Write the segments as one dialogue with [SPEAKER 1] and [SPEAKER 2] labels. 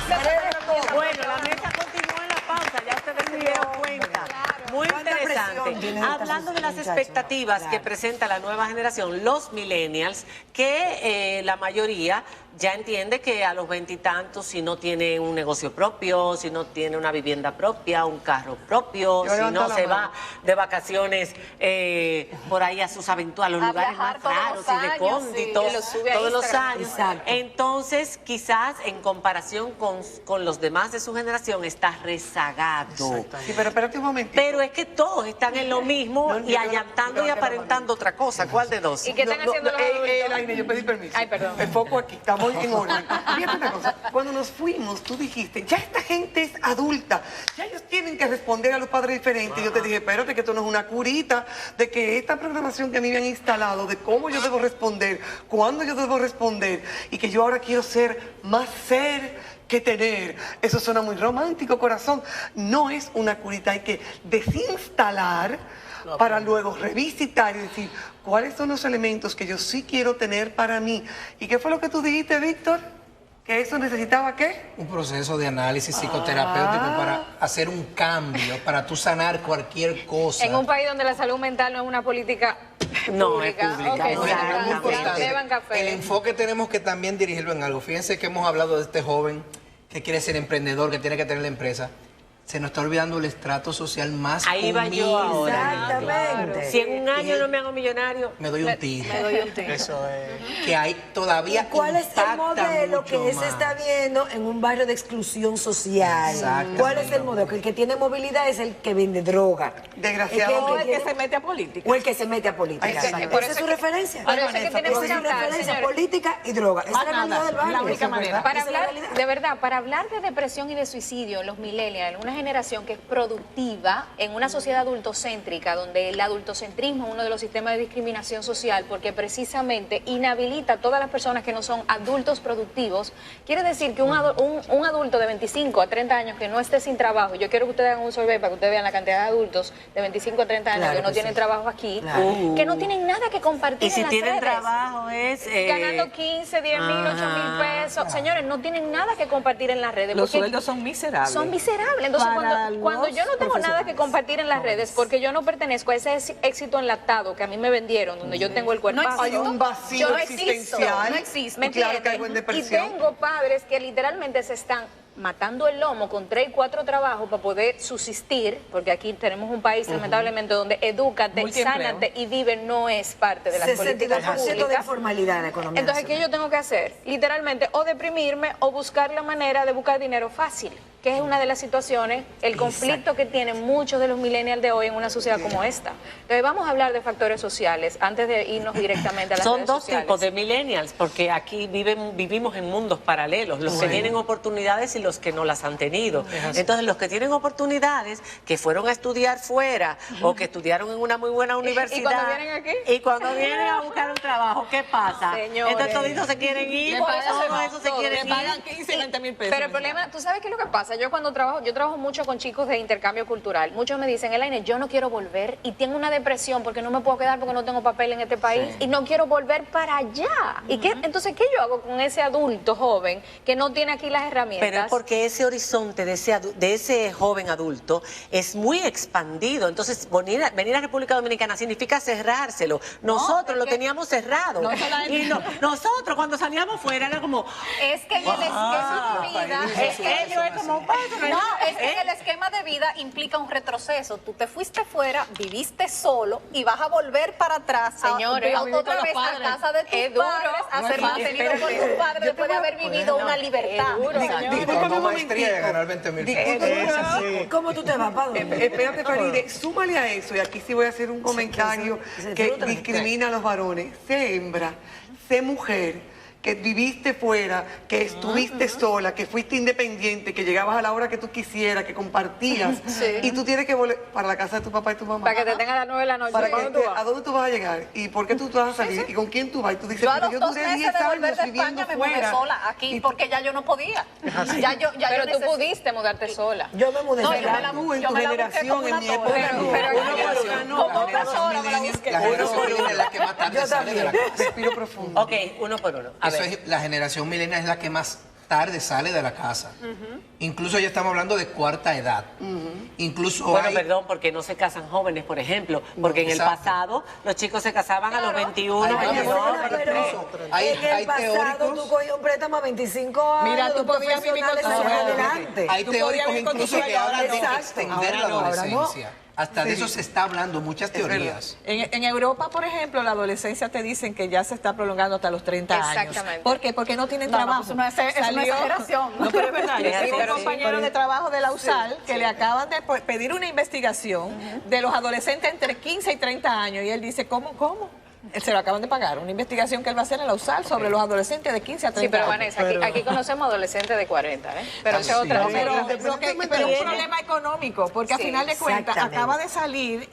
[SPEAKER 1] Bueno, la mesa continúa en la pausa, ya ustedes se dieron cuenta. Muy interesante. Hablando de las expectativas que presenta la nueva generación, los millennials, que la mayoría ya entiende que a los veintitantos, si no tiene un negocio propio, si no tiene una vivienda propia, un carro propio, si no se va de vacaciones por ahí a sus aventuras, a los lugares más raros y recónditos, todos los años. Entonces, quizás en comparación con los demás de su generación, está rezagado.
[SPEAKER 2] Sí, pero espérate un momentito.
[SPEAKER 1] Pero es que todos están en lo mismo y allantando y aparentando otra cosa. ¿Cuál de dos?
[SPEAKER 3] ¿Y qué están haciendo los adultos?
[SPEAKER 2] Laine, yo pedí permiso.
[SPEAKER 3] Ay, perdón.
[SPEAKER 2] Me enfoco aquí, estamos en orden. Fíjate una cosa, cuando nos fuimos, tú dijiste, ya esta gente es adulta, ya ellos tienen que responder a los padres diferentes. Y yo te dije, espérate, que esto no es una curita, de que esta programación que a mí me han instalado, de cómo yo debo responder, cuándo yo debo responder, y que yo ahora quiero ser más ser que tener. Eso suena muy romántico, corazón. No es una curita, hay que desinstalar para luego revisitar y decir cuáles son los elementos que yo sí quiero tener para mí. ¿Y qué fue lo que tú dijiste, Víctor? ¿Que eso necesitaba qué?
[SPEAKER 4] Un proceso de análisis psicoterapéutico para hacer un cambio, para tú sanar cualquier cosa.
[SPEAKER 3] En un país donde la salud mental no es una política
[SPEAKER 1] No, es
[SPEAKER 3] pública.
[SPEAKER 1] pública.
[SPEAKER 3] Ok,
[SPEAKER 4] No, es
[SPEAKER 3] ya,
[SPEAKER 4] muy importante.
[SPEAKER 3] beban café.
[SPEAKER 4] El enfoque tenemos que también dirigirlo en algo. Fíjense que hemos hablado de este joven que quiere ser emprendedor, que tiene que tener la empresa. Se nos está olvidando el estrato social más
[SPEAKER 1] Ahí va yo ahora.
[SPEAKER 5] Exactamente.
[SPEAKER 1] Si en un año no me hago millonario,
[SPEAKER 4] Me doy un tiro.
[SPEAKER 3] Me doy un tiro.
[SPEAKER 4] Eso es. Que hay todavía
[SPEAKER 5] ¿Cuál es el
[SPEAKER 4] impacta
[SPEAKER 5] modelo
[SPEAKER 4] mucho
[SPEAKER 5] que se
[SPEAKER 4] más.
[SPEAKER 5] está viendo en un barrio de exclusión social?
[SPEAKER 4] Exactamente.
[SPEAKER 5] ¿Cuál es el modelo? Que el que tiene movilidad es el que vende droga.
[SPEAKER 2] Desgraciadamente.
[SPEAKER 5] O el que
[SPEAKER 6] se mete a política.
[SPEAKER 5] O el que se mete a política.
[SPEAKER 2] Exacto.
[SPEAKER 3] Por
[SPEAKER 5] Esa es
[SPEAKER 3] eso
[SPEAKER 5] su
[SPEAKER 3] que-
[SPEAKER 5] referencia.
[SPEAKER 3] por eso es que tenemos
[SPEAKER 5] Esa es
[SPEAKER 3] que
[SPEAKER 5] su
[SPEAKER 3] hablar,
[SPEAKER 5] referencia,
[SPEAKER 3] señores.
[SPEAKER 5] política y droga. Esa es la realidad del barrio.
[SPEAKER 6] La única
[SPEAKER 5] Esa es
[SPEAKER 6] manera.
[SPEAKER 5] verdad.
[SPEAKER 3] Para
[SPEAKER 5] Esa es la
[SPEAKER 3] hablar,
[SPEAKER 5] realidad.
[SPEAKER 3] de verdad, para hablar de depresión y de suicidio, los millennials, una generación que es productiva en una sociedad adultocéntrica, donde el adultocentrismo es uno de los sistemas de discriminación social, porque precisamente inhabilita a todas las personas que no son adultos productivos. Quiere decir que un adulto de 25 a 30 años que no esté sin trabajo, yo quiero que ustedes hagan un survey para que ustedes vean la cantidad de adultos de 25 a 30 años
[SPEAKER 5] Claro
[SPEAKER 3] que no
[SPEAKER 5] que
[SPEAKER 3] tienen
[SPEAKER 5] sí.
[SPEAKER 3] trabajo aquí,
[SPEAKER 5] Claro.
[SPEAKER 3] que no tienen nada que compartir
[SPEAKER 1] y si
[SPEAKER 3] en las
[SPEAKER 1] tienen
[SPEAKER 3] redes.
[SPEAKER 1] trabajo es...
[SPEAKER 3] Ganando 15, 10 mil, 8 mil pesos. Señores, no tienen nada que compartir en las redes.
[SPEAKER 6] Los
[SPEAKER 3] porque
[SPEAKER 6] sueldos son miserables.
[SPEAKER 3] son miserables. Entonces,
[SPEAKER 6] Para
[SPEAKER 3] cuando yo no tengo nada
[SPEAKER 6] profesionales.
[SPEAKER 3] que compartir en las redes, porque yo no pertenezco a ese éxito enlatado que a mí me vendieron, donde yo tengo el cuerpo.
[SPEAKER 2] Hay un vacío
[SPEAKER 3] Yo no existo,
[SPEAKER 2] existencial.
[SPEAKER 3] no existo. ¿Me
[SPEAKER 2] Y claro que
[SPEAKER 3] entienden?
[SPEAKER 2] caigo en
[SPEAKER 3] Y
[SPEAKER 2] depresión.
[SPEAKER 3] tengo padres que literalmente se están matando el lomo con 3 y 4 trabajos para poder subsistir, porque aquí tenemos un país lamentablemente donde edúcate,
[SPEAKER 6] Multiempleo.
[SPEAKER 3] sánate y vive no es parte de las políticas
[SPEAKER 5] 62% de
[SPEAKER 3] públicas.
[SPEAKER 5] informalidad en la economía.
[SPEAKER 3] Entonces, ¿qué yo tengo que hacer? Literalmente, o deprimirme o buscar la manera de buscar dinero fácil, que es una de las situaciones, el conflicto que tienen muchos de los millennials de hoy en una sociedad como esta. Entonces, vamos a hablar de factores sociales antes de irnos directamente a las
[SPEAKER 1] Son
[SPEAKER 3] redes
[SPEAKER 1] dos
[SPEAKER 3] sociales.
[SPEAKER 1] tipos de millennials, porque aquí vivimos en mundos paralelos, los que tienen oportunidades y los que no las han tenido. Entonces, los que tienen oportunidades, que fueron a estudiar fuera o que estudiaron en una muy buena universidad.
[SPEAKER 3] ¿Y cuando vienen aquí?
[SPEAKER 1] Y cuando vienen a buscar un trabajo, ¿qué pasa?
[SPEAKER 3] Señores.
[SPEAKER 1] Entonces, toditos se quieren ir, todos esos se quieren
[SPEAKER 6] Le pagan
[SPEAKER 1] ir.
[SPEAKER 6] 15, 20 mil pesos.
[SPEAKER 3] Pero el problema, ¿tú sabes qué es lo que pasa? Yo cuando trabajo, yo trabajo mucho con chicos de intercambio cultural. Muchos me dicen, Elaine, yo no quiero volver y tengo una depresión porque no me puedo quedar porque no tengo papel en este país y no quiero volver para allá. ¿Y qué? Entonces, ¿qué yo hago con ese adulto joven que no tiene aquí las herramientas?
[SPEAKER 1] Pero es porque ese horizonte de ese joven adulto es muy expandido. Entonces, venir a República Dominicana significa cerrárselo. Nosotros lo teníamos cerrado. Y nosotros cuando salíamos fuera era como...
[SPEAKER 7] Es que en el esquema de vida, es que en el esquema de vida implica un retroceso. Tú te fuiste fuera, viviste solo y vas a volver para atrás,
[SPEAKER 3] Señores,
[SPEAKER 7] a
[SPEAKER 3] a vivir
[SPEAKER 7] otra
[SPEAKER 6] con
[SPEAKER 7] vez
[SPEAKER 6] los
[SPEAKER 7] a
[SPEAKER 6] padres.
[SPEAKER 7] casa de tus
[SPEAKER 3] Es duro,
[SPEAKER 7] padres, a
[SPEAKER 4] no
[SPEAKER 7] ser
[SPEAKER 4] es
[SPEAKER 7] mantenido con tus padres después de haber vivido una libertad.
[SPEAKER 2] Discúlpame un
[SPEAKER 4] maestría y
[SPEAKER 2] momentico.
[SPEAKER 4] ganar 20 mil
[SPEAKER 2] Discúlpame.
[SPEAKER 5] ¿Cómo tú te vas, Pablo?
[SPEAKER 2] Espérate, Faride, súmale a eso, y aquí sí voy a hacer un comentario que discrimina a los varones. Sé hembra, sé mujer, que viviste fuera, que estuviste sola, que fuiste independiente, que llegabas a la hora que tú quisieras, que compartías, y tú tienes que volver para la casa de tu papá y tu mamá.
[SPEAKER 3] Para que te tenga a las 9 de la noche.
[SPEAKER 2] Para
[SPEAKER 3] ¿Cuándo
[SPEAKER 2] que,
[SPEAKER 3] tú vas?
[SPEAKER 2] ¿a dónde tú vas a llegar? ¿Y por qué tú vas a salir? ¿Y con quién tú vas? Y tú dices,
[SPEAKER 7] Yo a
[SPEAKER 2] pero
[SPEAKER 7] los
[SPEAKER 2] yo
[SPEAKER 7] 2
[SPEAKER 2] duré
[SPEAKER 7] meses
[SPEAKER 2] 10
[SPEAKER 7] de volver
[SPEAKER 2] años
[SPEAKER 7] de
[SPEAKER 2] viviendo
[SPEAKER 7] España me mudé
[SPEAKER 2] fuera.
[SPEAKER 7] sola aquí porque ya yo no podía.
[SPEAKER 3] Pero tú pudiste mudarte sola.
[SPEAKER 5] Yo me mudé
[SPEAKER 7] No,
[SPEAKER 5] sola.
[SPEAKER 7] yo me la
[SPEAKER 2] Tú, en
[SPEAKER 7] yo
[SPEAKER 2] tu
[SPEAKER 7] me la busqué
[SPEAKER 2] generación,
[SPEAKER 7] como
[SPEAKER 2] en
[SPEAKER 7] una
[SPEAKER 2] mi
[SPEAKER 7] tora.
[SPEAKER 2] época,
[SPEAKER 3] Pero
[SPEAKER 2] no.
[SPEAKER 3] uno
[SPEAKER 2] Pero
[SPEAKER 3] por
[SPEAKER 2] no,
[SPEAKER 7] Como otra sola me la busqué.
[SPEAKER 4] La generación milenial es la que más tarde
[SPEAKER 5] Yo
[SPEAKER 4] sale de la casa.
[SPEAKER 2] Respiro profundo.
[SPEAKER 1] Ok, uno por uno. A
[SPEAKER 4] Eso
[SPEAKER 1] ver.
[SPEAKER 4] es, la generación milenial es la que más tarde sale de la casa. Incluso ya estamos hablando de cuarta edad. Incluso
[SPEAKER 1] Bueno,
[SPEAKER 4] hay...
[SPEAKER 1] perdón, porque no se casan jóvenes, por ejemplo, porque en el
[SPEAKER 4] exacto.
[SPEAKER 1] pasado los chicos se casaban a los 21,
[SPEAKER 4] Ay,
[SPEAKER 1] 22,
[SPEAKER 5] Pero
[SPEAKER 1] 23.
[SPEAKER 5] en el pasado
[SPEAKER 4] teóricos...
[SPEAKER 5] tú cogías un préstamo a 25 años.
[SPEAKER 6] Mira, tú
[SPEAKER 5] los
[SPEAKER 6] podías vivir con
[SPEAKER 5] profesionales
[SPEAKER 6] tu
[SPEAKER 5] salían
[SPEAKER 6] suegro.
[SPEAKER 5] adelante.
[SPEAKER 4] Hay
[SPEAKER 6] Tú
[SPEAKER 4] teóricos
[SPEAKER 6] podías vivir con tu
[SPEAKER 4] incluso que
[SPEAKER 6] suegro,
[SPEAKER 4] hablan de
[SPEAKER 5] ahora no.
[SPEAKER 4] extender la
[SPEAKER 5] Ahora no.
[SPEAKER 4] adolescencia. Hasta de eso se está hablando, muchas teorías.
[SPEAKER 6] En Europa, por ejemplo, la adolescencia te dicen que ya se está prolongando hasta los 30 años.
[SPEAKER 3] Exactamente.
[SPEAKER 6] ¿Por qué? Porque no tienen
[SPEAKER 7] No, no,
[SPEAKER 6] trabajo.
[SPEAKER 7] pues es una exageración.
[SPEAKER 6] No, pero es verdad. Yo
[SPEAKER 1] Sí,
[SPEAKER 6] tengo
[SPEAKER 1] pero
[SPEAKER 6] un
[SPEAKER 1] sí,
[SPEAKER 6] compañero
[SPEAKER 1] pero-
[SPEAKER 6] de trabajo de la USAL que le acaban de pedir una investigación de los adolescentes entre 15 y 30 años. Y él dice, ¿cómo? Se lo acaban de pagar. Una investigación que él va a hacer en la USAL sobre los adolescentes de 15 a 30
[SPEAKER 3] Sí, pero
[SPEAKER 6] años.
[SPEAKER 3] Vanessa, aquí conocemos adolescentes de 40, ¿eh? Pero esa es otra.
[SPEAKER 6] No, pero
[SPEAKER 2] Independientemente
[SPEAKER 6] pero
[SPEAKER 2] de
[SPEAKER 6] es un
[SPEAKER 2] eso.
[SPEAKER 6] problema económico, porque a
[SPEAKER 3] Sí,
[SPEAKER 6] final de cuentas
[SPEAKER 5] exactamente.
[SPEAKER 6] acaba de salir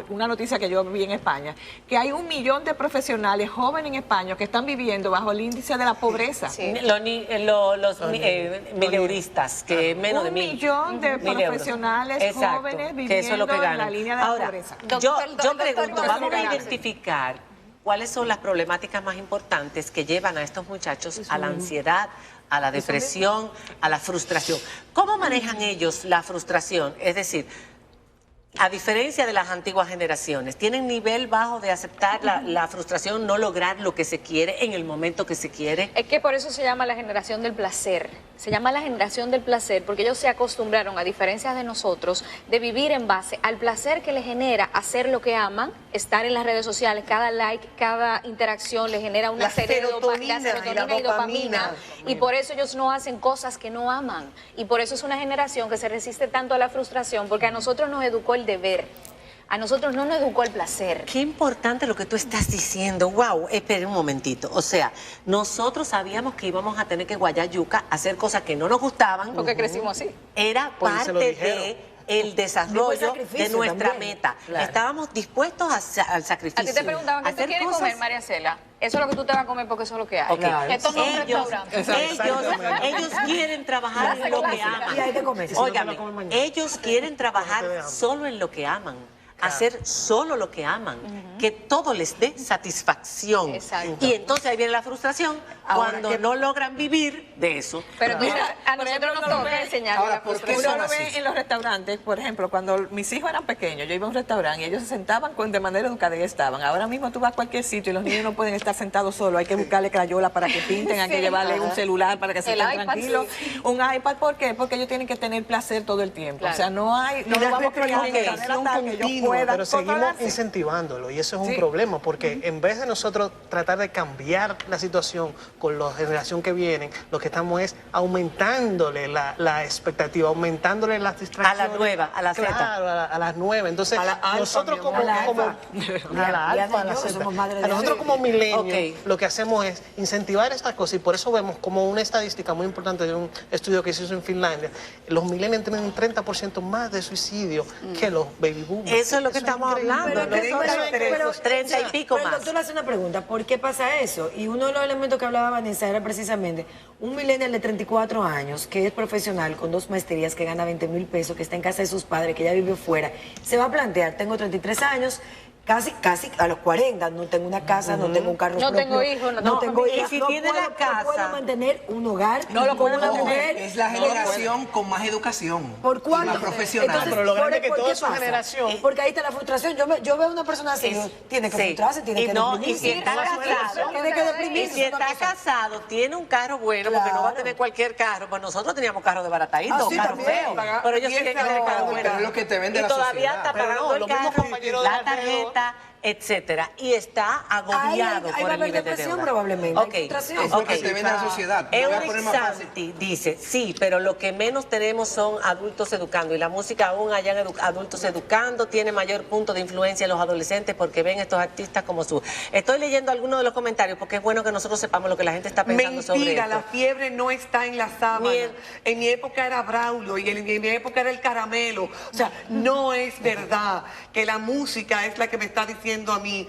[SPEAKER 6] una noticia que yo vi en España, que hay 1 millón de profesionales jóvenes en España que están viviendo bajo el índice de la pobreza.
[SPEAKER 3] Sí.
[SPEAKER 1] Los mileuristas, que es menos de
[SPEAKER 6] 1
[SPEAKER 1] mil.
[SPEAKER 6] millón de
[SPEAKER 1] 1.000 euros.
[SPEAKER 6] profesionales
[SPEAKER 1] Exacto,
[SPEAKER 6] jóvenes
[SPEAKER 1] que eso es lo
[SPEAKER 6] viviendo
[SPEAKER 1] que
[SPEAKER 6] en la
[SPEAKER 1] ganan.
[SPEAKER 6] línea de la
[SPEAKER 1] Ahora,
[SPEAKER 6] pobreza.
[SPEAKER 1] yo
[SPEAKER 7] Doctor,
[SPEAKER 1] pregunto,
[SPEAKER 7] doctor,
[SPEAKER 1] vamos a
[SPEAKER 7] doctor,
[SPEAKER 1] identificar cuáles son las problemáticas más importantes que llevan a estos muchachos a la ansiedad, a la depresión, a la frustración. ¿Cómo manejan ellos la frustración? Es decir, a diferencia de las antiguas generaciones, tienen nivel bajo de aceptar la frustración, no lograr lo que se quiere en el momento que se quiere.
[SPEAKER 3] Es que por eso se llama la generación del placer. Se llama la generación del placer porque ellos se acostumbraron, a diferencia de nosotros, de vivir en base al placer que les genera hacer lo que aman, estar en las redes sociales, cada like, cada interacción les genera una
[SPEAKER 2] La
[SPEAKER 3] serie de
[SPEAKER 2] serotonina y la
[SPEAKER 3] serotonina y dopamina.
[SPEAKER 2] dopamina.
[SPEAKER 3] Y por eso ellos no hacen cosas que no aman. Y por eso es una generación que se resiste tanto a la frustración, porque a nosotros nos educó el deber. A nosotros no nos educó el placer.
[SPEAKER 1] Qué importante lo que tú estás diciendo. Wow, espere un momentito. O sea, nosotros sabíamos que íbamos a tener que guayar yuca, hacer cosas que no nos gustaban.
[SPEAKER 3] Porque crecimos así.
[SPEAKER 1] Era
[SPEAKER 8] Pues se lo
[SPEAKER 1] parte
[SPEAKER 8] dijeron.
[SPEAKER 1] de el desarrollo
[SPEAKER 5] Después sacrificio
[SPEAKER 1] de nuestra
[SPEAKER 5] también.
[SPEAKER 1] meta.
[SPEAKER 5] Claro.
[SPEAKER 1] Estábamos dispuestos al sacrificio.
[SPEAKER 3] A ti te preguntaban, ¿qué tú
[SPEAKER 1] hacer
[SPEAKER 3] quieres
[SPEAKER 1] cosas-
[SPEAKER 3] comer, María Cela? Eso es lo que tú te vas a comer porque eso es lo que hay.
[SPEAKER 1] Ok.
[SPEAKER 5] Claro.
[SPEAKER 7] Esto no es un
[SPEAKER 1] Ellos,
[SPEAKER 7] restaurante.
[SPEAKER 1] ellos quieren trabajar en lo que aman.
[SPEAKER 5] Y hay que comer.
[SPEAKER 1] Óigame, ellos quieren trabajar solo en lo que aman. Hacer solo lo que aman, que todo les dé satisfacción.
[SPEAKER 3] Exacto.
[SPEAKER 1] Y entonces ahí viene la frustración cuando no logran vivir de eso.
[SPEAKER 3] Pero tú,
[SPEAKER 6] Mira,
[SPEAKER 3] a
[SPEAKER 6] por
[SPEAKER 3] nosotros
[SPEAKER 6] ejemplo,
[SPEAKER 3] nos
[SPEAKER 6] uno
[SPEAKER 3] toca
[SPEAKER 6] ve-
[SPEAKER 3] enseñar
[SPEAKER 4] Ahora,
[SPEAKER 3] la
[SPEAKER 4] ¿por qué
[SPEAKER 3] frustración.
[SPEAKER 6] Uno lo
[SPEAKER 4] así?
[SPEAKER 6] ve en los restaurantes, por ejemplo, cuando mis hijos eran pequeños, yo iba a un restaurante y ellos se sentaban de manera educada y estaban. Ahora mismo tú vas a cualquier sitio y los niños no pueden estar sentados solos, hay que buscarle crayola para que pinten, hay que
[SPEAKER 3] Sí.
[SPEAKER 6] llevarle un celular para que se
[SPEAKER 3] El
[SPEAKER 6] estén
[SPEAKER 3] iPad,
[SPEAKER 6] tranquilos.
[SPEAKER 3] sí.
[SPEAKER 6] Un iPad, ¿por qué? Porque ellos tienen que tener placer todo el tiempo.
[SPEAKER 3] Claro.
[SPEAKER 6] O sea, no hay, no
[SPEAKER 2] Y
[SPEAKER 6] lo
[SPEAKER 2] la
[SPEAKER 6] vamos a crear de
[SPEAKER 2] retroalimentación
[SPEAKER 6] manera tal que ellos
[SPEAKER 2] continua,
[SPEAKER 6] puedan
[SPEAKER 8] Pero seguimos
[SPEAKER 6] controlarse.
[SPEAKER 8] incentivándolo y eso es un
[SPEAKER 6] Sí.
[SPEAKER 8] problema porque en vez de nosotros tratar de cambiar la situación con la generación que viene, lo que estamos es aumentándole la expectativa, aumentándole las distracciones.
[SPEAKER 1] A la nueva, a la Z.
[SPEAKER 8] Claro, a las nuevas. Entonces,
[SPEAKER 2] A la alfa,
[SPEAKER 8] nosotros
[SPEAKER 2] mi
[SPEAKER 8] como...
[SPEAKER 2] amor.
[SPEAKER 5] A la
[SPEAKER 8] como-
[SPEAKER 5] alfa.
[SPEAKER 8] a la alfa, a la
[SPEAKER 5] Diana y yo,
[SPEAKER 8] Z.
[SPEAKER 5] somos madres de
[SPEAKER 8] A nosotros
[SPEAKER 5] alfa.
[SPEAKER 8] como milenios,
[SPEAKER 1] Ok.
[SPEAKER 8] lo que hacemos es incentivar estas cosas y por eso vemos como una estadística muy importante de un estudio que se hizo en Finlandia, los millennials tienen un 30% más de suicidio que los baby boomers.
[SPEAKER 1] Eso es lo que estamos
[SPEAKER 8] increíble.
[SPEAKER 1] hablando. Nosotros, 30 y pico
[SPEAKER 5] pero el
[SPEAKER 1] más.
[SPEAKER 5] doctor hace una pregunta, ¿por qué pasa eso? Y uno de los elementos que hablaba Vanessa era precisamente un millennial de 34 años que es profesional con 2 maestrías, que gana 20,000 pesos, que está en casa de sus padres, que ya vivió fuera, se va a plantear, tengo 33 años, casi a los 40, no tengo una casa, no tengo un carro
[SPEAKER 3] No
[SPEAKER 5] propio,
[SPEAKER 3] tengo hijos, no
[SPEAKER 5] no
[SPEAKER 3] tengo
[SPEAKER 5] tengo
[SPEAKER 3] familia.
[SPEAKER 5] hijos,
[SPEAKER 1] Y si
[SPEAKER 5] no
[SPEAKER 1] tiene
[SPEAKER 5] puedo,
[SPEAKER 1] la casa-
[SPEAKER 5] no puedo mantener un hogar
[SPEAKER 6] No lo
[SPEAKER 5] con
[SPEAKER 6] puedo
[SPEAKER 5] una
[SPEAKER 6] mantener.
[SPEAKER 5] mujer.
[SPEAKER 4] Es la generación con más educación.
[SPEAKER 5] ¿Por
[SPEAKER 4] y
[SPEAKER 5] cuánto?
[SPEAKER 4] más profesional.
[SPEAKER 5] Entonces,
[SPEAKER 8] Pero lo grande es que
[SPEAKER 5] ¿por
[SPEAKER 8] toda
[SPEAKER 5] qué
[SPEAKER 8] su
[SPEAKER 5] pasa?
[SPEAKER 8] generación-
[SPEAKER 5] Porque ahí está la frustración. Yo veo a una persona así, digo, tiene que
[SPEAKER 1] Sí.
[SPEAKER 5] frustrarse, tiene
[SPEAKER 1] Y
[SPEAKER 5] que
[SPEAKER 1] no,
[SPEAKER 5] deprimirse.
[SPEAKER 1] y si está casado,
[SPEAKER 5] Tiene que
[SPEAKER 1] y
[SPEAKER 5] deprimirse.
[SPEAKER 1] si está casado, tiene un carro bueno, porque no va a
[SPEAKER 5] Claro.
[SPEAKER 1] tener cualquier carro. Pues nosotros teníamos carro de baratadito,
[SPEAKER 5] Ah, sí,
[SPEAKER 1] carro
[SPEAKER 5] también.
[SPEAKER 1] feo. Pero ellos siguen tener carro bueno.
[SPEAKER 4] Pero es lo que te vende
[SPEAKER 1] y
[SPEAKER 4] la
[SPEAKER 1] todavía
[SPEAKER 4] sociedad.
[SPEAKER 1] está
[SPEAKER 8] Pero
[SPEAKER 1] pagando
[SPEAKER 8] no,
[SPEAKER 1] el
[SPEAKER 8] los mismos
[SPEAKER 1] carro,
[SPEAKER 8] compañeros de
[SPEAKER 1] la
[SPEAKER 8] alrededor.
[SPEAKER 1] tarjeta, etcétera. Y está
[SPEAKER 5] Ahí
[SPEAKER 1] agobiado
[SPEAKER 5] va
[SPEAKER 1] por
[SPEAKER 5] a
[SPEAKER 1] el
[SPEAKER 5] haber
[SPEAKER 1] nivel de
[SPEAKER 5] depresión
[SPEAKER 1] deuda.
[SPEAKER 5] probablemente, hay
[SPEAKER 1] Ok,
[SPEAKER 5] frustración.
[SPEAKER 4] Es lo
[SPEAKER 1] ok.
[SPEAKER 4] que te vende la sociedad. Te voy a poner
[SPEAKER 1] Euric
[SPEAKER 4] más fácil.
[SPEAKER 1] Santi dice, sí, pero lo que menos tenemos son adultos educando y la música aún allá en adultos educando tiene mayor punto de influencia en los adolescentes porque ven estos artistas como su... Estoy leyendo algunos de los comentarios porque es bueno que nosotros sepamos lo que la gente está pensando sobre
[SPEAKER 2] Mentira,
[SPEAKER 1] esto.
[SPEAKER 2] la fiebre no está en la sábana.
[SPEAKER 1] Ni en-
[SPEAKER 2] En mi época era Braulio y en mi época era el caramelo. O sea, no es verdad que la música es la que me está diciendo diciendo a mí,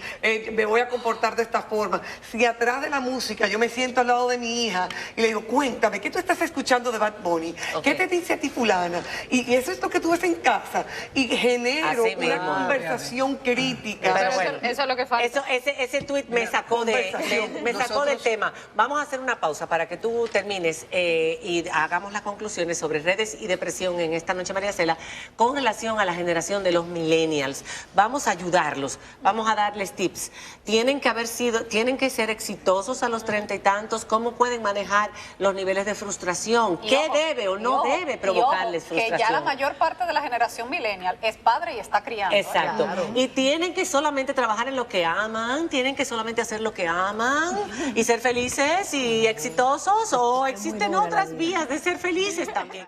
[SPEAKER 2] me voy a comportar de esta forma. Si atrás de la música yo me siento al lado de mi hija y le digo, cuéntame, ¿qué tú estás escuchando de Bad Bunny? ¿Qué te dice a ti fulana? Y eso es lo que tú ves en casa. Y genero
[SPEAKER 1] Así
[SPEAKER 2] una
[SPEAKER 1] mismo.
[SPEAKER 2] conversación crítica.
[SPEAKER 1] Pero bueno,
[SPEAKER 3] eso es lo que falta.
[SPEAKER 1] Ese tuit me sacó del tema. Vamos a hacer una pausa para que tú termines y hagamos las conclusiones sobre redes y depresión en esta noche, María Cela, con relación a la generación de los millennials. Vamos a ayudarlos, vamos a darles tips. Tienen que ser exitosos a los 30 y tantos. ¿Cómo pueden manejar los niveles de frustración? ¿Qué debe o no debe provocarles frustración?
[SPEAKER 7] Que ya la mayor parte de la generación millennial es padre y está criando.
[SPEAKER 1] Exacto. Claro. Y tienen que solamente trabajar en lo que aman, tienen que solamente hacer lo que aman y ser felices y exitosos, o existen otras vías de ser felices también.